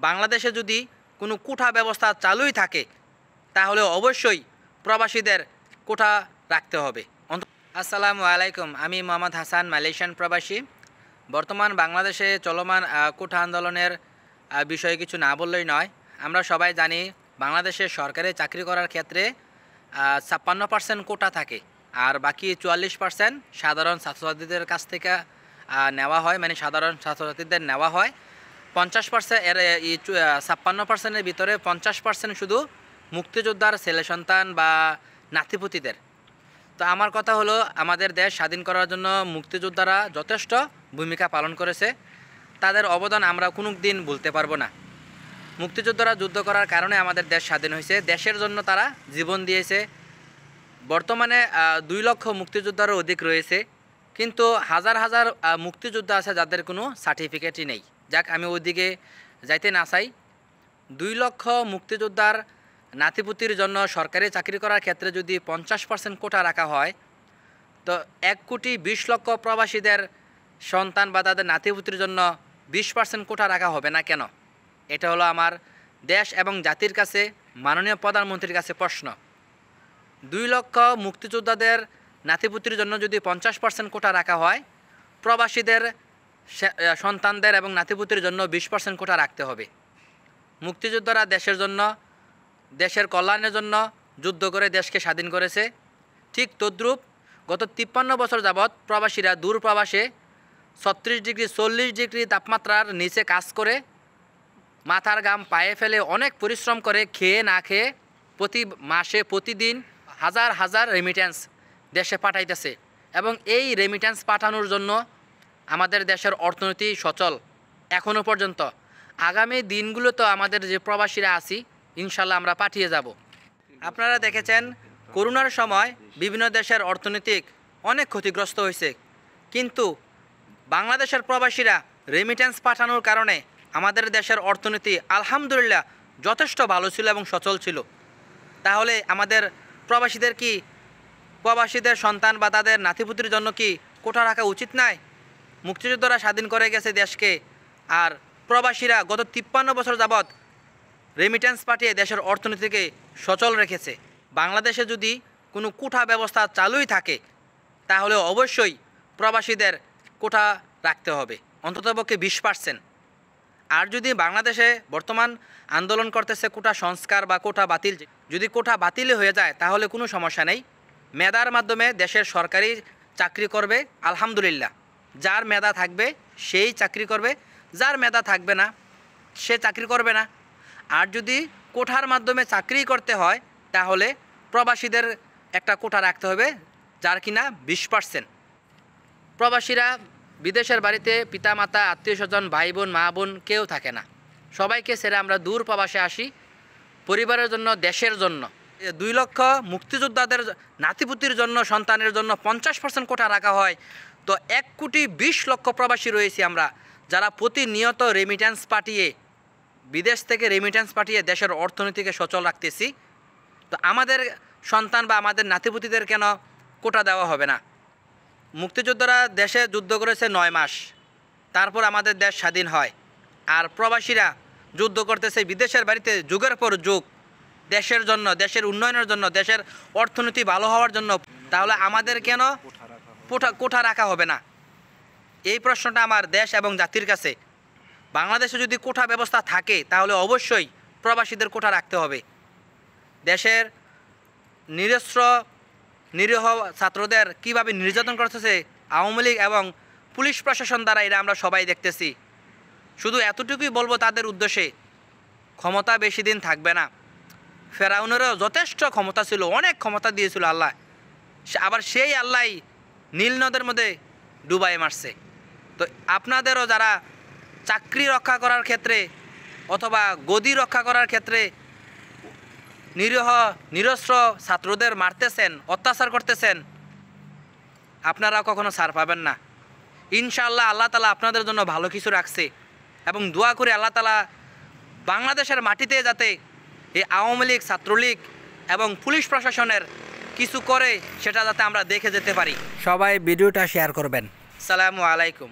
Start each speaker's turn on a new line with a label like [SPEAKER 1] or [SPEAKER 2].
[SPEAKER 1] বাংলাদেশে যদি কোনো কোঠা ব্যবস্থা চালুই থাকে তাহলে অবশ্যই প্রবাসীদের কোঠা রাখতে হবে। আসসালামু আলাইকুম, আমি মোহাম্মদ হাসান, মালয়েশিয়ান প্রবাসী। বর্তমান বাংলাদেশে চলমান কোঠা আন্দোলনের বিষয়ে কিছু না বললেই নয়। আমরা সবাই জানি বাংলাদেশে সরকারি চাকরি করার ক্ষেত্রে 56% কোটা থাকে, আর বাকি 44% সাধারণ ছাত্রছাত্রীদের কাছ থেকে নেওয়া হয়, মানে সাধারণ ছাত্রছাত্রীদের নেওয়া হয়। 50% এর 56%-এর ভিতরে 50% শুধু মুক্তিযোদ্ধার ছেলে সন্তান বা নাতিপুতিদের। তো আমার কথা হলো, আমাদের দেশ স্বাধীন করার জন্য মুক্তিযোদ্ধারা যথেষ্ট ভূমিকা পালন করেছে, তাদের অবদান আমরা কোনো দিন ভুলতে পারবো না। মুক্তিযোদ্ধারা যুদ্ধ করার কারণে আমাদের দেশ স্বাধীন হয়েছে, দেশের জন্য তারা জীবন দিয়েছে। বর্তমানে 2 লক্ষ মুক্তিযোদ্ধারও অধিক রয়েছে, কিন্তু হাজার হাজার মুক্তিযোদ্ধা আছে যাদের কোনো সার্টিফিকেটই নেই। যাক, আমি ওইদিকে যাইতে না চাই। 2 লক্ষ মুক্তিযোদ্ধার নাতিপুতির জন্য সরকারি চাকরি করার ক্ষেত্রে যদি 50% কোটা রাখা হয়, তো 1,20,00,000 প্রবাসীদের সন্তান বা তাদের নাতিপুতির জন্য 20% কোটা রাখা হবে না কেন? এটা হলো আমার দেশ এবং জাতির কাছে, মাননীয় প্রধানমন্ত্রীর কাছে প্রশ্ন। 2 লক্ষ মুক্তিযোদ্ধাদের নাতিপুতির জন্য যদি 50% কোটা রাখা হয়, প্রবাসীদের সন্তানদের এবং নাতিপুতির জন্য 20% কোটা রাখতে হবে। মুক্তিযোদ্ধারা দেশের জন্য, দেশের কল্যাণের জন্য যুদ্ধ করে দেশকে স্বাধীন করেছে। ঠিক তদ্রূপ গত 53 বছর যাবৎ প্রবাসীরা দূর প্রবাসে 36 ডিগ্রি 40 ডিগ্রি তাপমাত্রার নিচে কাজ করে, মাথার ঘাম পায়ে ফেলে অনেক পরিশ্রম করে, খেয়ে না খেয়ে প্রতি মাসে প্রতিদিন হাজার হাজার রেমিট্যান্স দেশে পাঠাইতেছে, এবং এই রেমিট্যান্স পাঠানোর জন্য আমাদের দেশের অর্থনীতি সচল এখনও পর্যন্ত। আগামী দিনগুলোতে আমাদের যে প্রবাসীরা আছি, ইনশাল্লাহ আমরা পাঠিয়ে যাব। আপনারা দেখেছেন করোনার সময় বিভিন্ন দেশের অর্থনৈতিক অনেক ক্ষতিগ্রস্ত হয়েছে, কিন্তু বাংলাদেশের প্রবাসীরা রেমিট্যান্স পাঠানোর কারণে আমাদের দেশের অর্থনীতি আলহামদুলিল্লাহ যথেষ্ট ভালো ছিল এবং সচল ছিল। তাহলে আমাদের প্রবাসীদের সন্তান বা তাদের নাতিপুতির জন্য কি কোটা রাখা উচিত নয়? মুক্তিযোদ্ধারা স্বাধীন করে গেছে দেশকে, আর প্রবাসীরা গত 53 বছর যাবৎ রেমিট্যান্স পাঠিয়ে দেশের অর্থনীতিকে সচল রেখেছে। বাংলাদেশে যদি কোনো কোঠা ব্যবস্থা চালুই থাকে তাহলে অবশ্যই প্রবাসীদের কোঠা রাখতে হবে, অন্ততপক্ষে 20%। আর যদি বাংলাদেশে বর্তমান আন্দোলন করতেছে কোটা সংস্কার বা কোটা বাতিল, যদি কোটা বাতিল হয়ে যায় তাহলে কোনো সমস্যা নেই। মেধার মাধ্যমে দেশের সরকারি চাকরি করবে, আলহামদুলিল্লাহ। যার মেধা থাকবে সেই চাকরি করবে, যার মেধা থাকবে না সে চাকরি করবে না। আর যদি কোঠার মাধ্যমে চাকরি করতে হয় তাহলে প্রবাসীদের একটা কোটা রাখতে হবে, যার কিনা 20%। প্রবাসীরা বিদেশের বাড়িতে পিতামাতা, আত্মীয় স্বজন, ভাই বোন, মা বোন কেউ থাকে না, সবাইকে ছেড়ে আমরা দূর প্রবাসে আসি পরিবারের জন্য, দেশের জন্য। 2 লক্ষ মুক্তিযোদ্ধাদের নাতিপুতির জন্য, সন্তানের জন্য 50% কোটা রাখা হয়, তো 1,20,00,000 প্রবাসী রয়েছি আমরা, যারা প্রতিনিয়ত রেমিট্যান্স পাঠিয়ে, বিদেশ থেকে রেমিট্যান্স পাঠিয়ে দেশের অর্থনীতিকে সচল রাখতেছি। তো আমাদের সন্তান বা আমাদের নাতিপুতিদের কেন কোটা দেওয়া হবে না? মুক্তিযোদ্ধারা দেশে যুদ্ধ করেছে 9 মাস, তারপর আমাদের দেশ স্বাধীন হয়, আর প্রবাসীরা যুদ্ধ করতেছে বিদেশের বাড়িতে যুগের পর যুগ, দেশের জন্য, দেশের উন্নয়নের জন্য, দেশের অর্থনীতি ভালো হওয়ার জন্য। তাহলে আমাদের কেন কোঠা রাখা হবে না? এই প্রশ্নটা আমার দেশ এবং জাতির কাছে। বাংলাদেশে যদি কোঠা ব্যবস্থা থাকে তাহলে অবশ্যই প্রবাসীদের কোঠা রাখতে হবে। দেশের নিরীহ ছাত্রদের কিভাবে নির্যাতন করতেছে আওয়ামী লীগ এবং পুলিশ প্রশাসন দ্বারা, এটা আমরা সবাই দেখতেছি। শুধু এতটুকুই বলবো তাদের উদ্দেশ্যে, ক্ষমতা বেশি দিন থাকবে না। ফেরাউনেরও যথেষ্ট ক্ষমতা ছিল, অনেক ক্ষমতা দিয়েছিল আল্লাহ, আবার সেই আল্লাহ নীল নদের মধ্যে ডুবাই মারছে। তো আপনাদেরও যারা চাকরি রক্ষা করার ক্ষেত্রে অথবা গদি রক্ষা করার ক্ষেত্রে নিরস্ত্র ছাত্রদের মারতেছেন, অত্যাচার করতেছেন, আপনারা কখনো ছাড় পাবেন না। ইনশাআল্লাহ আল্লাহ তাআলা আপনাদের জন্য ভালো কিছু রাখছে, এবং দোয়া করে আল্লাহ তাআলা বাংলাদেশের মাটিতে যাতে এই আওয়ামী লীগ, ছাত্রলীগ এবং পুলিশ প্রশাসনের কিছু করে সেটা যাতে আমরা দেখে যেতে পারি। সবাই ভিডিওটা শেয়ার করবেন। আসসালামু আলাইকুম।